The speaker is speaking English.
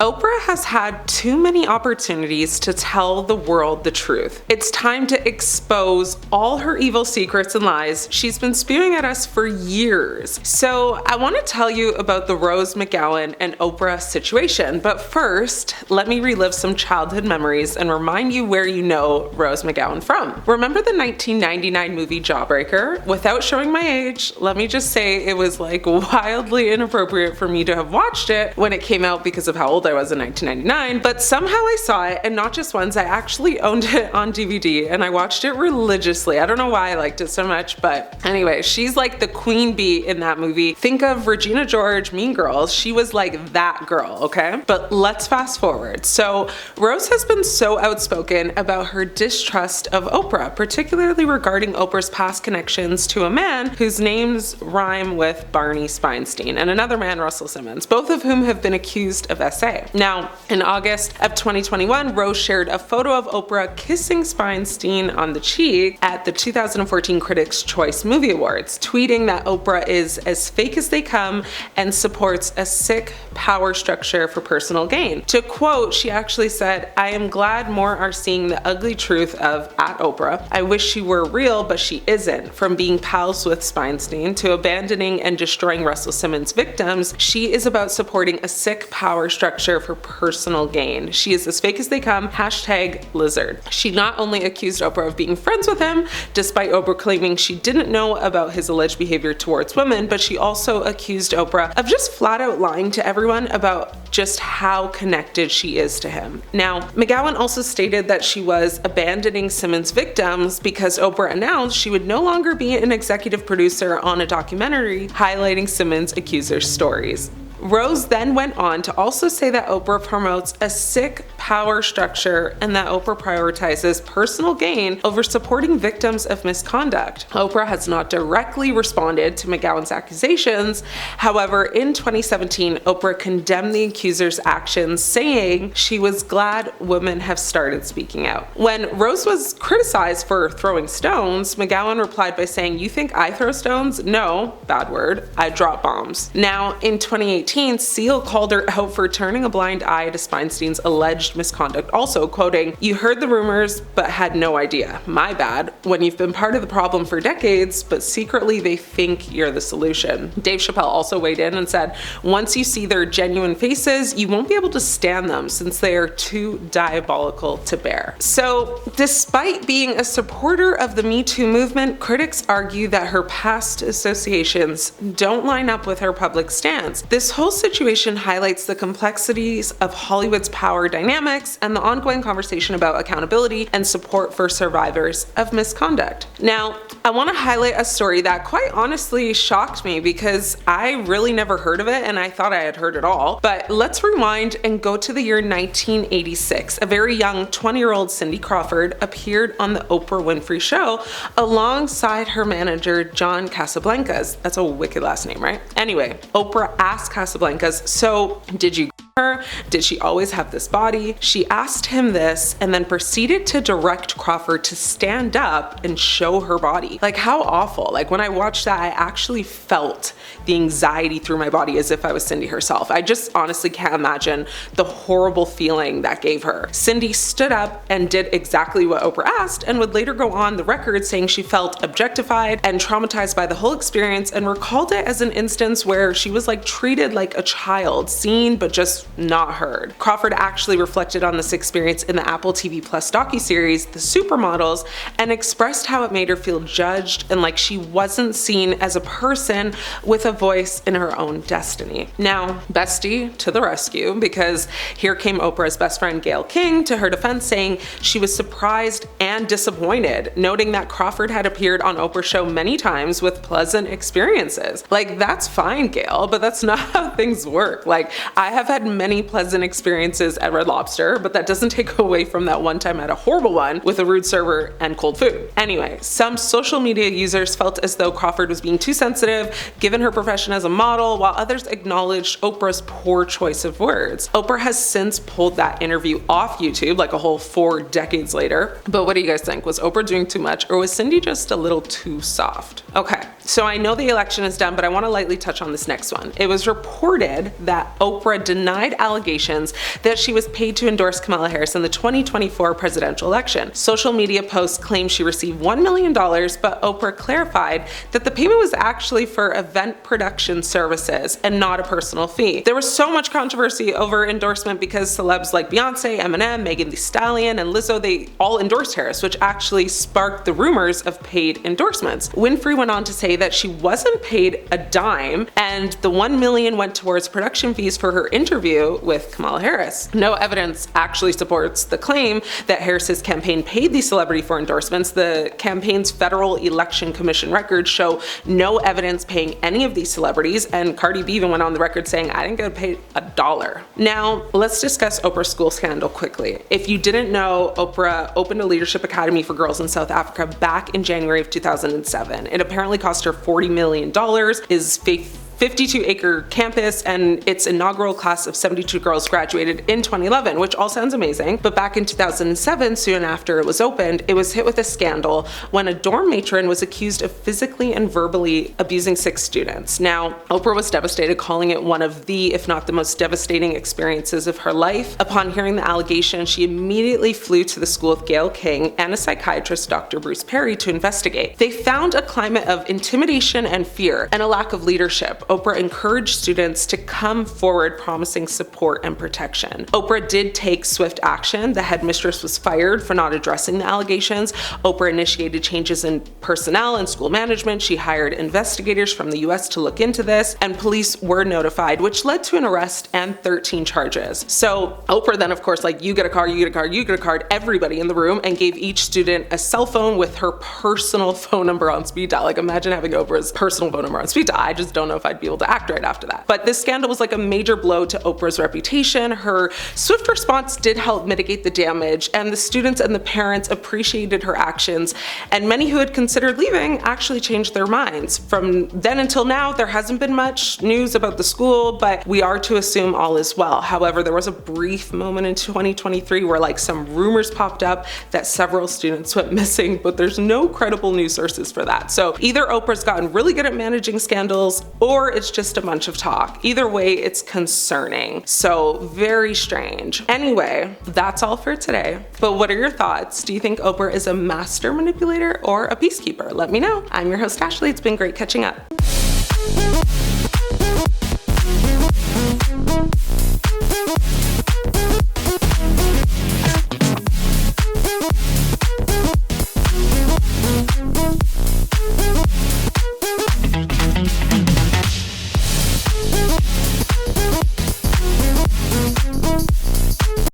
Oprah has had too many opportunities to tell the world the truth. It's time to expose all her evil secrets and lies she's been spewing at us for years. So I want to tell you about the Rose McGowan and Oprah situation, but first, let me relive some childhood memories and remind you where you know Rose McGowan from. Remember the 1999 movie Jawbreaker? Without showing my age, let me just say it was like wildly inappropriate for me to have watched it when it came out because of how old I was in 1999, but somehow I saw it, and not just once, I actually owned it on DVD and I watched it religiously. I don't know why I liked it so much, but anyway, she's like the queen bee in that movie. Think of Regina George, Mean Girls. She was like that girl, okay? But let's fast forward. So Rose has been so outspoken about her distrust of Oprah, particularly regarding Oprah's past connections to a man whose names rhyme with Barney Springsteen and another man, Russell Simmons, both of whom have been accused of SA. Now, in August of 2021, Rose shared a photo of Oprah kissing Springsteen on the cheek at the 2014 Critics' Choice Movie Awards, tweeting that Oprah is as fake as they come and supports a sick power structure for personal gain. To quote, she actually said, "I am glad more are seeing the ugly truth of at Oprah. I wish she were real, but she isn't. From being pals with Springsteen to abandoning and destroying Russell Simmons' victims, she is about supporting a sick power structure for personal gain. She is as fake as they come, #lizard. She not only accused Oprah of being friends with him, despite Oprah claiming she didn't know about his alleged behavior towards women, but she also accused Oprah of just flat out lying to everyone about just how connected she is to him. Now, McGowan also stated that she was abandoning Simmons' victims because Oprah announced she would no longer be an executive producer on a documentary highlighting Simmons' accusers' stories. Rose then went on to also say that Oprah promotes a sick power structure and that Oprah prioritizes personal gain over supporting victims of misconduct. Oprah has not directly responded to McGowan's accusations. However, in 2017, Oprah condemned the accusers' actions, saying she was glad women have started speaking out. When Rose was criticized for throwing stones, McGowan replied by saying, "You think I throw stones? No, bad word, I drop bombs." Now, in 2018, Seal called her out for turning a blind eye to Spinstein's alleged misconduct, also quoting, "You heard the rumors but had no idea. My bad. When you've been part of the problem for decades, but secretly they think you're the solution." Dave Chappelle also weighed in and said, "Once you see their genuine faces, you won't be able to stand them since they are too diabolical to bear." So, despite being a supporter of the Me Too movement, critics argue that her past associations don't line up with her public stance. This whole situation highlights the complexities of Hollywood's power dynamics and the ongoing conversation about accountability and support for survivors of misconduct. Now, I want to highlight a story that quite honestly shocked me because I really never heard of it and I thought I had heard it all. But let's rewind and go to the year 1986. A very young 20-year-old Cindy Crawford appeared on the Oprah Winfrey Show alongside her manager, John Casablancas. That's a wicked last name, right? Anyway, Oprah asked Casablancas, "So, did you her? Did she always have this body?" She asked him this and then proceeded to direct Crawford to stand up and show her body. Like, how awful. Like, when I watched that, I actually felt the anxiety through my body as if I was Cindy herself. I just honestly can't imagine the horrible feeling that gave her. Cindy stood up and did exactly what Oprah asked and would later go on the record saying she felt objectified and traumatized by the whole experience and recalled it as an instance where she was like treated like a child, seen but just not heard. Crawford actually reflected on this experience in the Apple TV Plus docuseries, The Supermodels, and expressed how it made her feel judged and like she wasn't seen as a person with a voice in her own destiny. Now, bestie to the rescue, because here came Oprah's best friend Gayle King to her defense, saying she was surprised and disappointed, noting that Crawford had appeared on Oprah's show many times with pleasant experiences. Like, that's fine, Gayle, but that's not how things work. Like, I have had many pleasant experiences at Red Lobster, but that doesn't take away from that one time I had a horrible one with a rude server and cold food. Anyway, some social media users felt as though Crawford was being too sensitive given her profession as a model, while others acknowledged Oprah's poor choice of words. Oprah has since pulled that interview off YouTube, like a whole 4 decades later. But what do you guys think? Was Oprah doing too much, or was Cindy just a little too soft? Okay, So I know the election is done, but I want to lightly touch on this next one. It was reported that Oprah denied allegations that she was paid to endorse Kamala Harris in the 2024 presidential election. Social media posts claim she received $1 million, but Oprah clarified that the payment was actually for event production services and not a personal fee. There was so much controversy over endorsement because celebs like Beyonce, Eminem, Megan Thee Stallion, and Lizzo, they all endorsed Harris, which actually sparked the rumors of paid endorsements. Winfrey went on to say that she wasn't paid a dime, and the $1 million went towards production fees for her interview with Kamala Harris. No evidence actually supports the claim that Harris's campaign paid the celebrity for endorsements. The campaign's Federal Election Commission records show no evidence paying any of these celebrities, and Cardi B even went on the record saying, "I didn't get paid $1." Now, let's discuss Oprah's school scandal quickly. If you didn't know, Oprah opened a leadership academy for girls in South Africa back in January of 2007. It apparently cost her $40 million, is 52-acre campus, and its inaugural class of 72 girls graduated in 2011, which all sounds amazing. But back in 2007, soon after it was opened, it was hit with a scandal when a dorm matron was accused of physically and verbally abusing 6 students. Now, Oprah was devastated, calling it one of the, if not the most devastating experiences of her life. Upon hearing the allegation, she immediately flew to the school with Gayle King and a psychiatrist, Dr. Bruce Perry, to investigate. They found a climate of intimidation and fear and a lack of leadership. Oprah encouraged students to come forward promising support and protection. Oprah did take swift action. The headmistress was fired for not addressing the allegations. Oprah initiated changes in personnel and school management. She hired investigators from the US to look into this, and police were notified, which led to an arrest and 13 charges. So Oprah then, of course, like, you get a card, you get a card, you get a card, everybody in the room, and gave each student a cell phone with her personal phone number on speed dial. Like, imagine having Oprah's personal phone number on speed dial. I just don't know if I'd be able to act right after that. But this scandal was like a major blow to Oprah's reputation. Her swift response did help mitigate the damage, and the students and the parents appreciated her actions, and many who had considered leaving actually changed their minds. From then until now, there hasn't been much news about the school, but we are to assume all is well. However, there was a brief moment in 2023 where like some rumors popped up that several students went missing, but there's no credible news sources for that. So either Oprah's gotten really good at managing scandals, or it's just a bunch of talk. Either way, it's concerning. So very strange. Anyway, that's all for today. But what are your thoughts? Do you think Oprah is a master manipulator or a peacekeeper? Let me know. I'm your host, Ashley. It's been great catching up.